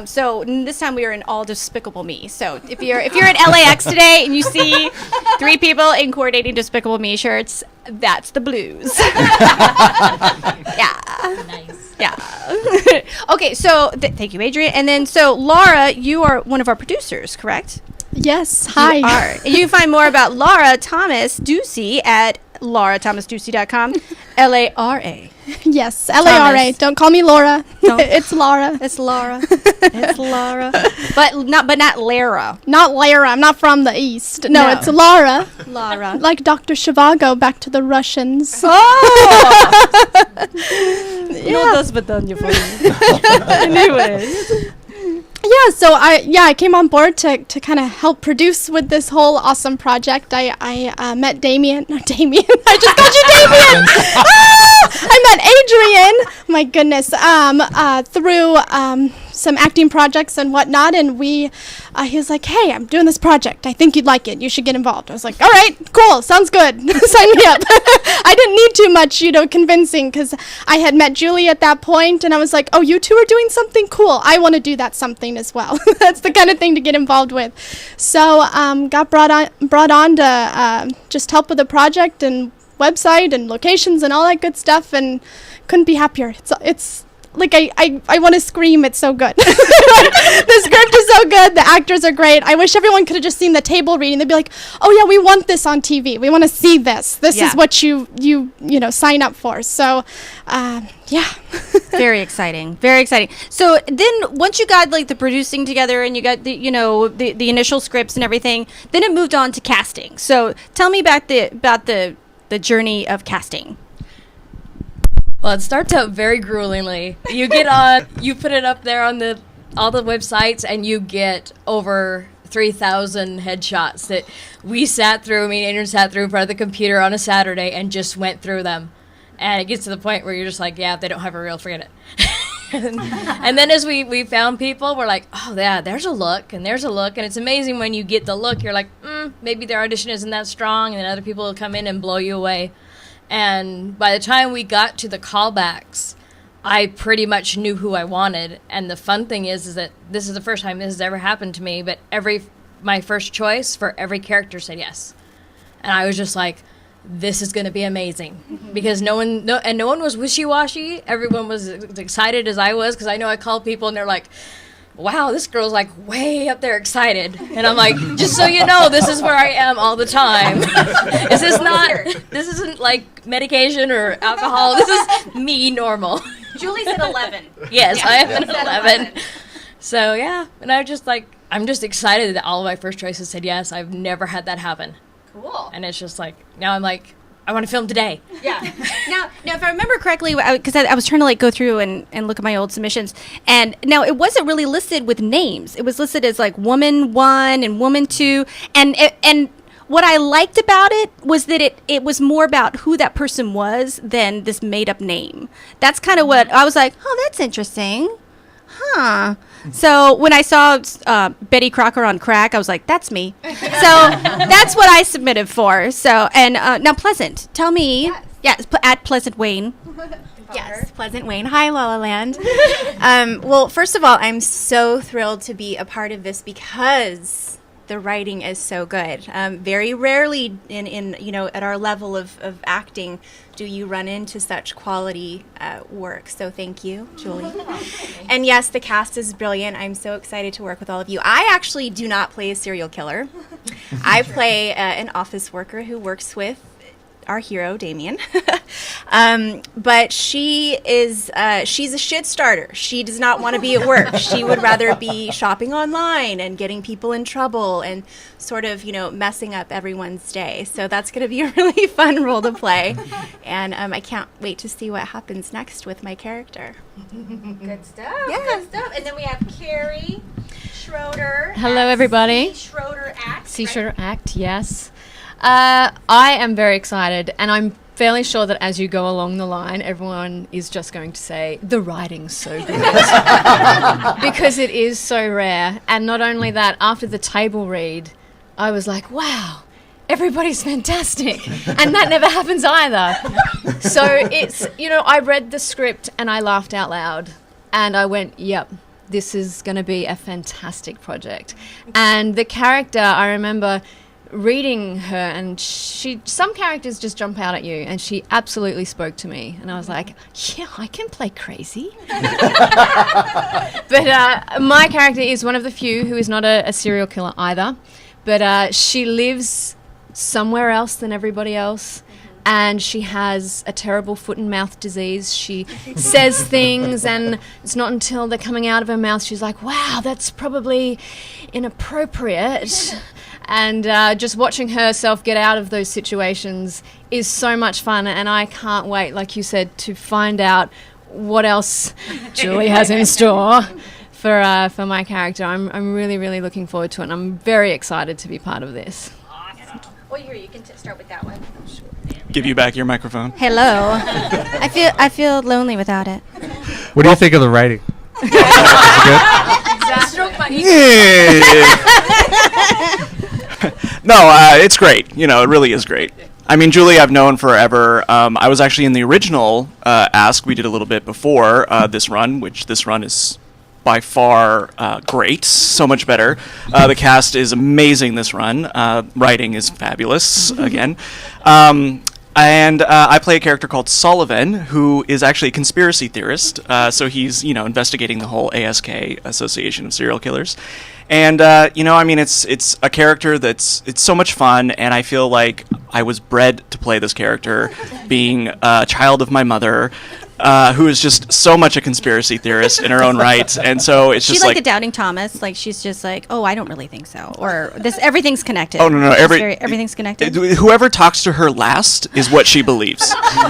So this time we are in all Despicable Me. So if you're at LAX today and you see 3 people in coordinating Despicable Me shirts, that's the blues. Yeah. Nice. Yeah. Okay, so thank you, Adrian. And then, so Laura, you are one of our producers, correct? Yes. Hi. You are. And you can find more about Laura Thomas Ducey at laurathomasducey.com. Lara. Yes, Lara. Thomas. Don't call me Laura. It's Laura. It's Laura. It's Laura. But not Lara. Not Lara. I'm not from the East. No. It's Lara. Lara. Like Dr. Zhivago back to the Russians. Oh! Yeah. Anyways. Yeah, so I came on board to kind of help produce with this whole awesome project. I met Damien. I just called you Damien. I met Adrian. My goodness. Through some acting projects and whatnot, and he was like, "Hey, I'm doing this project. I think you'd like it. You should get involved." I was like, "All right, cool, sounds good. Sign me up." I didn't need too much, convincing, because I had met Julie at that point, and I was like, "Oh, you two are doing something cool. I want to do that something as well." That's the kind of thing to get involved with. So got brought on to just help with the project and website and locations and all that good stuff, and couldn't be happier. It's like I want to scream. It's so good. The script is so good. The actors are great. I wish everyone could have just seen the table reading. They'd be like, "Oh yeah, we want this on TV. We want to see this. This is what you sign up for." So, yeah. Very exciting. Very exciting. So then once you got like the producing together and you got the the initial scripts and everything, then it moved on to casting. So tell me about the journey of casting. Well, it starts out very gruelingly. You get on, you put it up there on all the websites, and you get over 3,000 headshots that we sat through. Me and Adrian sat through in front of the computer on a Saturday and just went through them. And it gets to the point where you're just like, yeah, if they don't have a reel, forget it. And then as we found people, we're like, oh, yeah, there's a look, and there's a look. And it's amazing when you get the look, you're like, maybe their audition isn't that strong, and then other people will come in and blow you away. And by the time we got to the callbacks, I pretty much knew who I wanted. And the fun thing is that this is the first time this has ever happened to me, but my first choice for every character said yes. And I was just like, this is going to be amazing, because no one was wishy-washy. Everyone was as excited as I was, because I know I called people and they're like, wow, this girl's like way up there excited. And I'm like, just so you know, this is where I am all the time. This isn't like medication or alcohol. This is me normal. Julie's at 11. Yes, I am at 11. So yeah, and I'm just excited that all of my first choices said yes. I've never had that happen. Cool. And it's just like, now I'm like, I want to film today. Yeah. Now, if I remember correctly, because I was trying to like go through and look at my old submissions, and now it wasn't really listed with names. It was listed as like woman 1 and woman 2, and what I liked about it was that it was more about who that person was than this made up name. That's kind of what I was like, oh, that's interesting. Huh. So when I saw Betty Crocker on crack, I was like, that's me. So that's what I submitted for. So, and now Pleasant, tell me. Yes, at Pleasant Wayne. Yes, Pleasant Wayne. Hi, La La Land. Well, first of all, I'm so thrilled to be a part of this because the writing is so good. Very rarely in at our level of acting do you run into such quality work. So thank you, Julie. And yes, the cast is brilliant. I'm so excited to work with all of you. I actually do not play a serial killer. I play an office worker who works with our hero, Damien. But she's a shit starter. She does not want to be at work. She would rather be shopping online and getting people in trouble and sort of, messing up everyone's day. So that's going to be a really fun role to play. And I can't wait to see what happens next with my character. Good stuff. Yeah. Good stuff. And then we have Carrie Schroeder. Hello, everybody. Schroeder Act. C. Schroeder Act, yes. I am very excited, and I'm fairly sure that as you go along the line, everyone is just going to say, the writing's so good. Because it is so rare. And not only that, after the table read, I was like, wow, everybody's fantastic. And that never happens either. So it's, I read the script and I laughed out loud. And I went, yep, this is going to be a fantastic project. And the character, I remember reading her, and some characters just jump out at you, and she absolutely spoke to me, and I was like, yeah, I can play crazy. But my character is one of the few who is not a serial killer either, but she lives somewhere else than everybody else, and she has a terrible foot and mouth disease. She says things, and it's not until they're coming out of her mouth she's like, wow, that's probably inappropriate. And just watching herself get out of those situations is so much fun, and I can't wait, like you said, to find out what else Julie has in store for my character. I'm really, really looking forward to it, and I'm very excited to be part of this. Awesome. Well, you can start with that one. Give you back your microphone. Hello. I feel lonely without it. What do you think of the writing? Is it good? No, it's great. It really is great. I mean, Julie, I've known forever. I was actually in the original Ask we did a little bit before this run, which this run is by far great, so much better. The cast is amazing this run. Writing is fabulous, again. And I play a character called Sullivan, who is actually a conspiracy theorist. So he's, investigating the whole ASK, Association of Serial Killers. And, it's a character it's so much fun, and I feel like I was bred to play this character, being a child of my mother, who is just so much a conspiracy theorist in her own right. And so it's just like a doubting Thomas. Like, she's just like, oh, I don't really think so. Or everything's connected. Oh, no. Everything's connected. Whoever talks to her last is what she believes. Oh,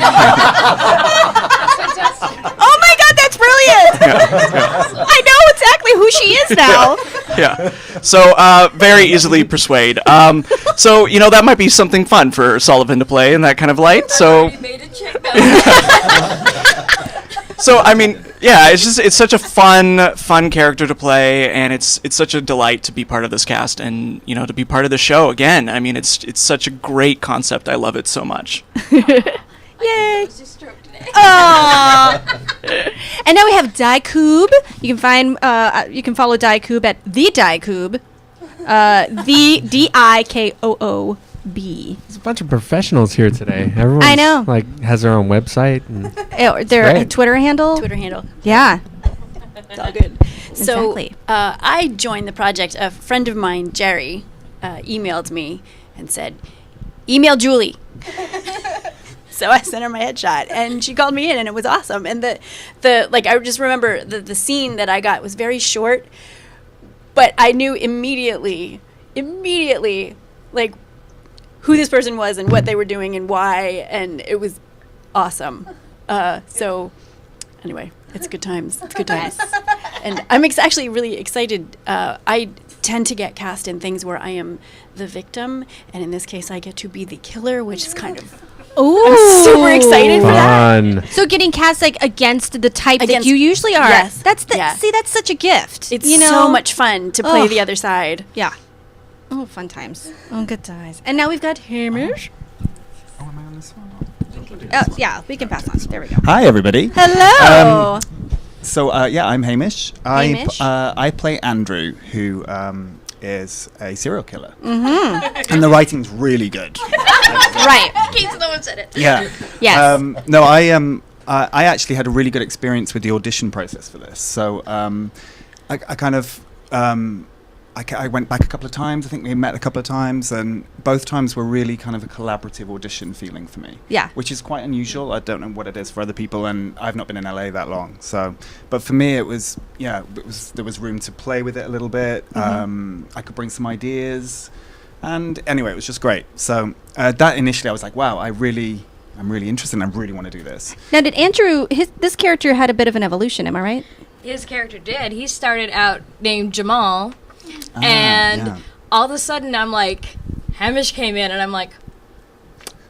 my God, that's brilliant. Yeah. I know exactly who she is now. Yeah. So very easily persuade. So that might be something fun for Sullivan to play in that kind of light. So. So I mean, yeah, it's such a fun character to play, and it's such a delight to be part of this cast, and to be part of the show again. I mean, it's such a great concept. I love it so much. Yay! Aww. And now we have Daikoob. You can follow Daikoob at the Daikoob, the Dikoob. There's a bunch of professionals here today. Everyone I know. Has their own website. And their Twitter handle. Yeah. It's all good. So Exactly. I joined the project. A friend of mine, Jerry, emailed me and said, "Email Julie." So I sent her my headshot, and she called me in, and it was awesome. And I just remember the scene that I got was very short, but I knew immediately, like, who this person was and what they were doing and why, and it was awesome. So anyway, it's good times. It's good times. And I'm actually really excited. I tend to get cast in things where I am the victim, and in this case I get to be the killer, which is kind of... I'm super excited for that. So getting cast against the type that you usually are. Yes. That's such a gift. It's so much fun to play the other side. Yeah. Oh, fun times. Oh, good times. And now we've got Hamish. Oh, am I on this one? Oh, yeah, we can pass on. There we go. Hi, everybody. Hello. I'm Hamish. Hamish. I play Andrew, who is a serial killer. Mm-hmm. And the writing's really good. Right. In case no one said it. Yeah. Yes. No, I actually had a really good experience with the audition process for this. So I went back a couple of times. I think we met a couple of times, and both times were really kind of a collaborative audition feeling for me. Yeah. Which is quite unusual. I don't know what it is for other people, and I've not been in LA that long. So, but for me, there was room to play with it a little bit. Mm-hmm. I could bring some ideas, and anyway, it was just great. So that initially, I was like, wow, I'm really interested, and I really want to do this. Now, did Andrew? This character had a bit of an evolution. Am I right? His character did. He started out named Jamal. And all of a sudden, I'm like, Hamish came in, and I'm like,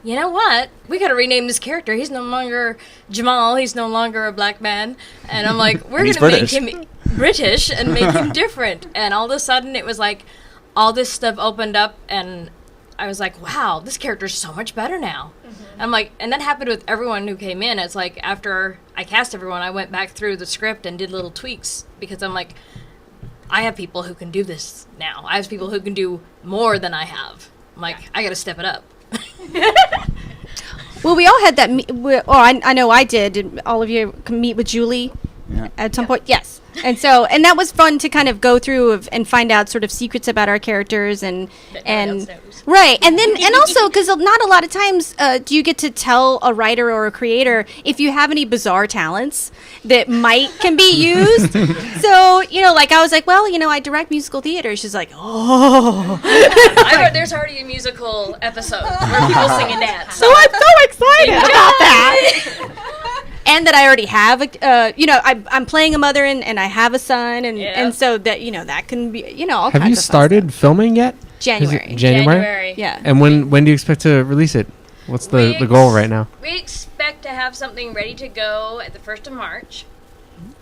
you know what? We got to rename this character. He's no longer Jamal. He's no longer a black man. And I'm like, we're going to make him British and make him different. And all of a sudden, it was like all this stuff opened up, and I was like, wow, this character's so much better now. Mm-hmm. I'm like, and that happened with everyone who came in. It's like after I cast everyone, I went back through the script and did little tweaks because I'm like, I have people who can do this now. I have people who can do more than I have. I'm like, I got to step it up. Well, we all had that. I know I did. Did all of you meet with Julie at some point? Yes. And that was fun to kind of go through and find out sort of secrets about our characters and right. And then and also because not a lot of times do you get to tell a writer or a creator if you have any bizarre talents that can be used. So I was like, well, I direct musical theater. She's like, oh. There's already a musical episode where people sing and dance. So I'm so excited about that. And that I already have, I'm playing a mother and I have a son, and so that that can be, all kinds of Have you started filming yet? January. January? Yeah. And when do you expect to release it? What's the goal right now? We expect to have something ready to go at the 1st of March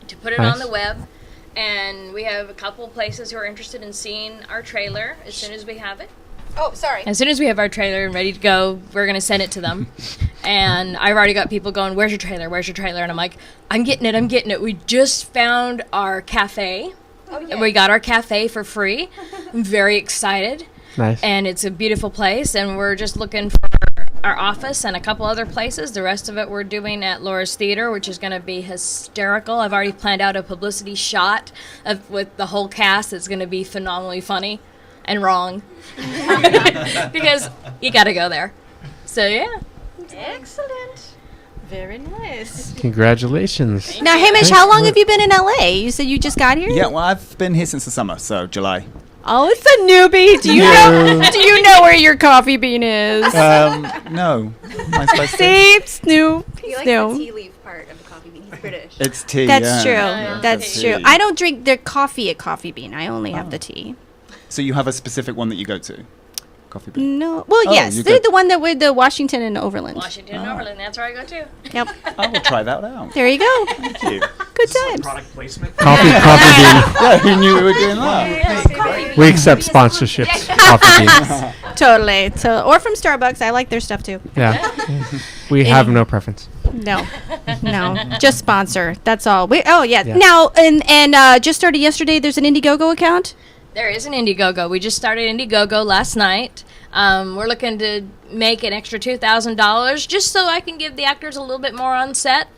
to put it Nice. on the web, and we have a couple places who are interested in seeing our trailer as soon as we have it. Oh, sorry. As soon as we have our trailer and ready to go, we're going to send it to them. And I've already got people going, where's your trailer? Where's your trailer? And I'm like, I'm getting it. We just found our cafe. Oh, yeah. We got our cafe for free. I'm very excited. Nice. And it's a beautiful place. And we're just looking for our office and a couple other places. The rest of it we're doing at Laura's Theater, which is going to be hysterical. I've already planned out a publicity shot with the whole cast. It's going to be phenomenally funny. And wrong. Because you got to go there. So, yeah. Excellent. Very nice. Congratulations. Now, Hamish, how long have you been in LA? You said you just got here? Yeah, well, I've been here since the summer, so July. Oh, it's a newbie. Do you know where your coffee bean is? No. Am I supposed to? See, it's new. He likes new. the tea leaf part of the coffee bean. British. It's tea. That's true. Yeah. That's true. I don't drink the coffee at Coffee Bean. I only have the tea. So you have a specific one that you go to? Coffee Bean? No. Well, yes. They're the one that with the Washington and Overland. Washington and Overland. That's where I go to. Yep. I will try that out. There you go. Thank you. Good times. Product placement. Coffee Bean. Yeah, who knew we were doing that? We accept sponsorships. Coffee Bean. Totally. Or from Starbucks. I like their stuff too. Yeah. We have no preference. No. Just sponsor. That's all. Yeah. Yeah. Now and just started yesterday. There's an Indiegogo account. There is an Indiegogo. We just started Indiegogo last night. We're looking to make an extra $2,000 just so I can give the actors a little bit more on set.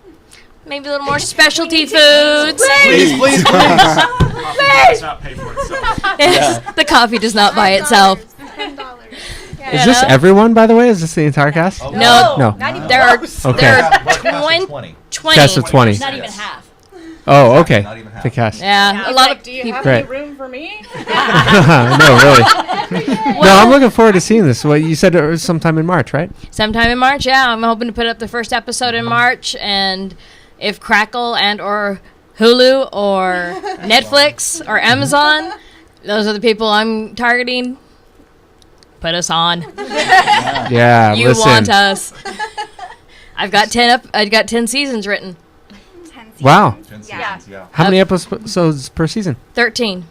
Maybe a little more specialty foods. Please. Coffee does not pay for itself. The coffee does not buy itself. Is this everyone, by the way? Is this the entire cast? No. There are Okay. 20. Cast of 20. Not even half. Oh, okay. The cast. Yeah, a lot of Do you people. have Great. any room for me? No, really. No, I'm looking forward to seeing this. Well, you said it was sometime in March, right? Sometime in March, yeah. I'm hoping to put up the first episode in March, and if Crackle and or Hulu or Netflix or Amazon, those are the people I'm targeting. Put us on. Yeah, You listen. want us. I've got 10 seasons written. Wow. 10 seasons, yeah. How many episodes per season? 13.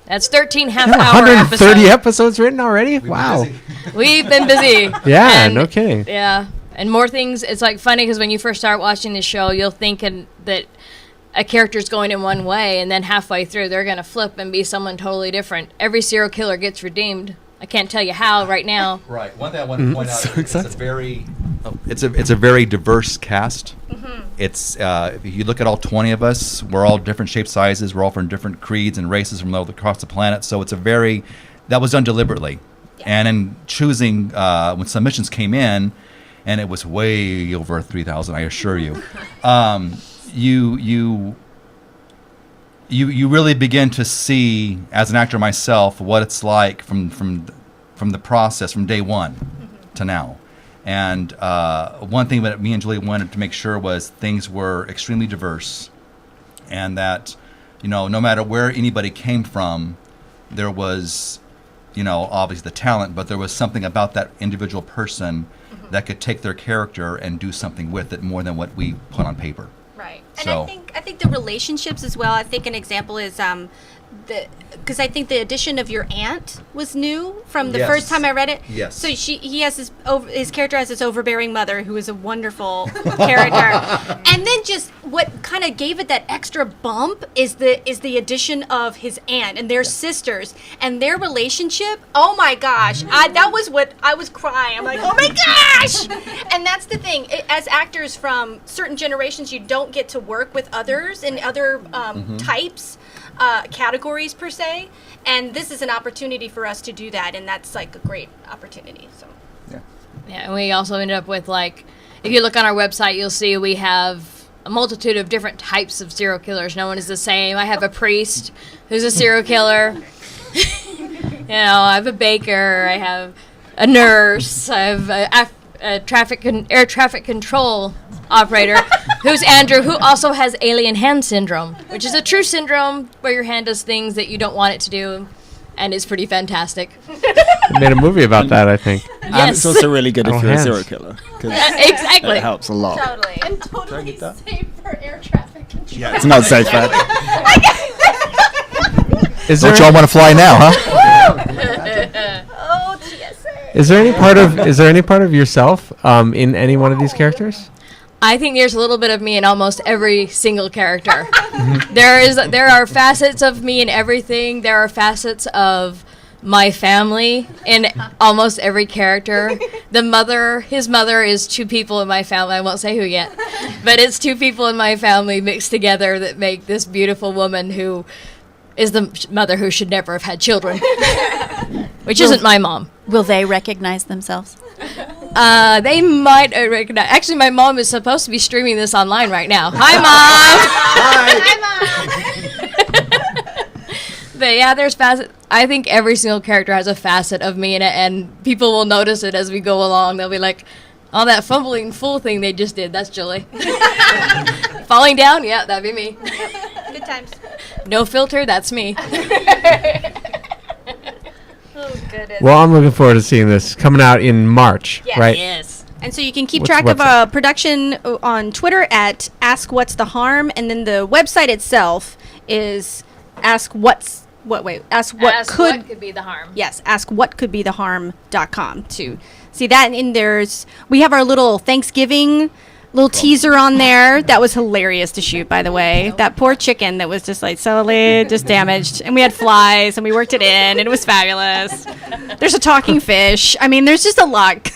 That's 13 You have half-hour 130 episodes. episodes written already? Wow. We've been busy. Yeah, And- no kidding. Yeah, and more things. It's like funny because when you first start watching the show, you'll think that a character's going in one way, and then halfway through, they're going to flip and be someone totally different. Every serial killer gets redeemed. I can't tell you how right now. Right. One thing I want to point out is it's a very diverse cast. It's if you look at all 20 of us, we're all different shapes, sizes. We're all from different creeds and races from all across the planet. So it's that was done deliberately. And in choosing when submissions came in, and it was way over 3,000, I assure you. You really begin to see, as an actor myself, what it's like from the process from day one to now. And one thing that me and Julie wanted to make sure was things were extremely diverse, and that no matter where anybody came from, there was obviously the talent, but there was something about that individual person that could take their character and do something with it more than what we put on paper. Right. And So- I think the relationships as well. I think an example is because I think the addition of your aunt was new from the Yes. first time I read it. Yes. So he has his character has this overbearing mother who is a wonderful character, and then just what kind of gave it that extra bump is the addition of his aunt and their sisters and their relationship. Oh my gosh, that was what I was crying. I'm like, oh my gosh, and that's the thing. As actors from certain generations, you don't get to work with others in other types. Categories per se, and this is an opportunity for us to do that, and that's like a great opportunity. So Yeah, and we also ended up with, like, if you look on our website, you'll see we have a multitude of different types of serial killers. No one is the same. I have a priest who's a serial killer. I have a baker. I have a nurse. I have a air traffic control operator who's Andrew, who also has alien hand syndrome, which is a true syndrome where your hand does things that you don't want it to do, and it's pretty fantastic. They made a movie about that, I think. And Yes. it's also really good if Oh, you're hands. a serial killer. 'Cause Exactly. It helps a lot. totally. And totally safe for air traffic control. Yeah, it's not safe, man. Don't y'all want to fly now, huh? Oh, TSA. Is there any part of yourself in any one of these characters? I think there's a little bit of me in almost every single character. There are facets of me in everything. There are facets of my family in almost every character. His mother is two people in my family. I won't say who yet, but it's two people in my family mixed together that make this beautiful woman who is the mother who should never have had children, which isn't my mom. Will they recognize themselves? They might recognize. Actually, my mom is supposed to be streaming this online right now. Hi, Mom. But yeah, there's facets. I think every single character has a facet of me in it, and people will notice it as we go along. They'll be like, All that fumbling fool thing they just did, that's Julie. Falling down, yeah, that'd be me. Good times. No filter, that's me. Oh, goodness. Well, I'm looking forward to seeing this coming out in March, right? Yes. And so you can keep What's track the of production on Twitter at Ask What's the Harm, and then the website itself is Ask What could be the harm. Yes, askwhatcouldbetheharm.com to see that. And we have our little Thanksgiving little teaser on there. That was hilarious to shoot, by the way. That poor chicken that was just like solely just damaged. And we had flies and we worked it in and it was fabulous. There's a talking fish. I mean, there's just a lot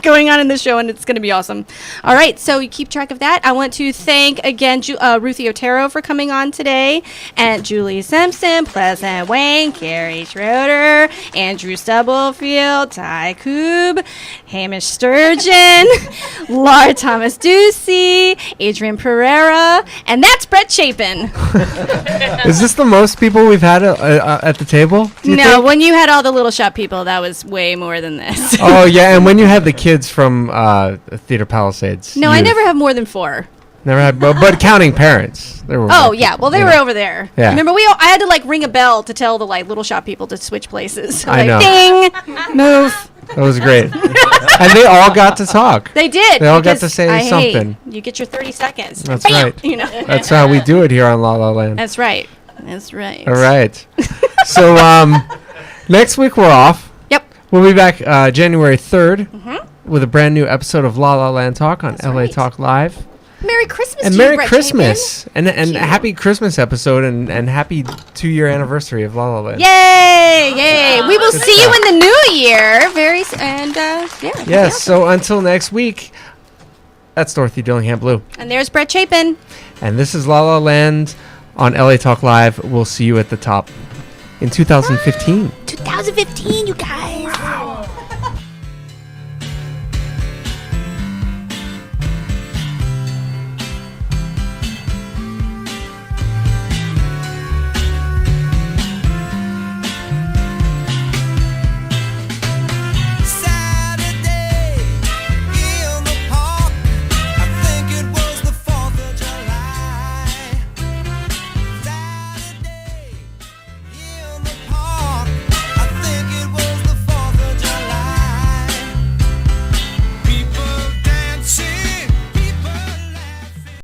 going on in the show, and it's going to be awesome. All right, so you keep track of that. I want to thank again Ruthie Otero for coming on today, and Julie Simpson, Pleasant Wayne, Carrie Schroeder, Andrew Stubblefield, Ty Koob, Hamish Sturgeon, Laura Thomas Ducey, Adrian Pereira, and that's Brett Chapin. Is this the most people we've had at the table? No, think? When you had all the Little Shop people, that was way more than this. Oh, yeah, and when you had the kids from Theater Palisades. No, I never have more than 4. Never had, but counting parents. There were oh, yeah, well, they were over there. Yeah. Remember, I had to, ring a bell to tell the, Little Shop people to switch places. So, I know. Ding, move. That was great. And they all got to talk. They did. They all got to say something. You get your 30 seconds. That's Bam! right. You know. That's how we do it here on La La Land. That's right. That's right. All right. So next week we're off. Yep. We'll be back January 3rd with a brand new episode of La La Land Talk on LA Talk Live. Merry Christmas and to Merry you, Brett Christmas Chapin. and happy Christmas episode and happy 2-year anniversary of La La Land. Yay! Yay! We will see you in the new year. Yes. So until next week, that's Dorothy Dillingham Blue. And there's Brett Chapin. And this is La La Land on LA Talk Live. We'll see you at the top in 2015. 2015, you guys.